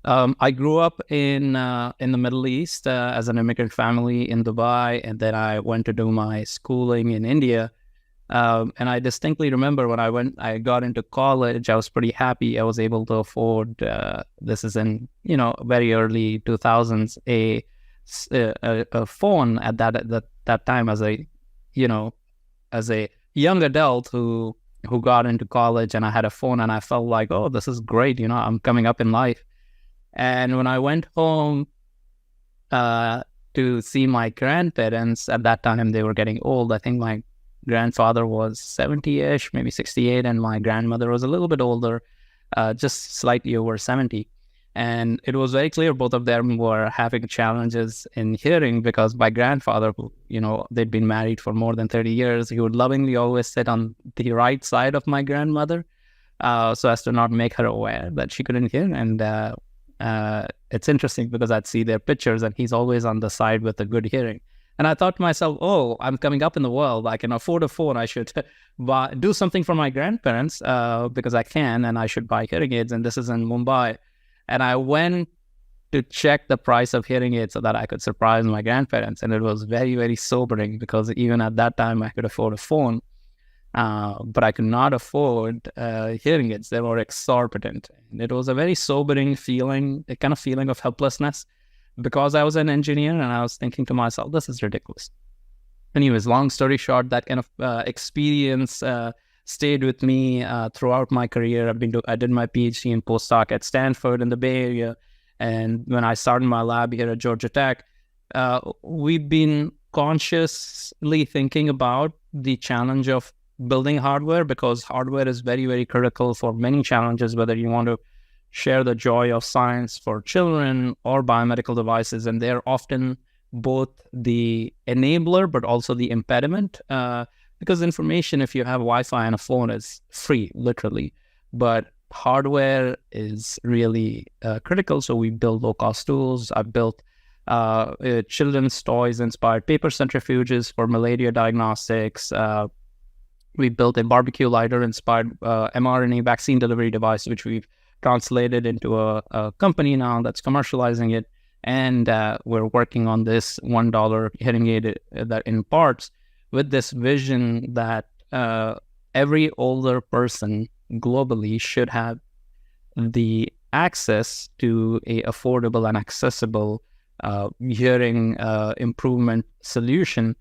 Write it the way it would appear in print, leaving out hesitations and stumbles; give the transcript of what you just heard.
I grew up in the Middle East as an immigrant family in Dubai, and then I went to do my schooling in India. And I distinctly remember when I got into college, I was pretty happy. I was able to afford, this is in, very early 2000s, a phone at that time you know, as a young adult who got into college, and I had a phone, and I felt like, oh, this is great. I'm coming up in life. And when I went home uh, to see my grandparents, at that time they were getting old. I think my grandfather was 70-ish, maybe 68, and my grandmother was a little bit older, just slightly over 70. And it was very clear both of them were having challenges in hearing, because my grandfather, who, they'd been married for more than 30 years, he would lovingly always sit on the right side of my grandmother, so as to not make her aware that she couldn't hear. And it's interesting because I'd see their pictures, and he's always on the side with the good hearing. And I thought to myself, oh, I'm coming up in the world. I can afford a phone. I should do something for my grandparents because I can, and I should buy hearing aids. And this is in Mumbai. And I went to check the price of hearing aids so that I could surprise my grandparents. And it was very, very sobering, because even at that time, I could afford a phone, but I could not afford hearing aids. They were exorbitant. And it was a very sobering feeling, a kind of feeling of helplessness, because I was an engineer, and I was thinking to myself, this is ridiculous. Anyways, long story short, that kind of experience stayed with me throughout my career. I did my PhD and postdoc at Stanford in the Bay Area. And when I started my lab here at Georgia Tech, we've been consciously thinking about the challenge of building hardware, because hardware is very, very critical for many challenges, whether you want to share the joy of science for children or biomedical devices. And they're often both the enabler, but also the impediment, because information, if you have Wi-Fi on a phone, is free, literally. But hardware is really critical. So we build low-cost tools. I've built children's toys-inspired paper centrifuges for malaria diagnostics. We built a barbecue lighter-inspired mRNA vaccine delivery device, which we've translated into a company now that's commercializing it. And we're working on this $1 hearing aid that in parts, with this vision that every older person globally should have the access to a affordable and accessible hearing improvement solution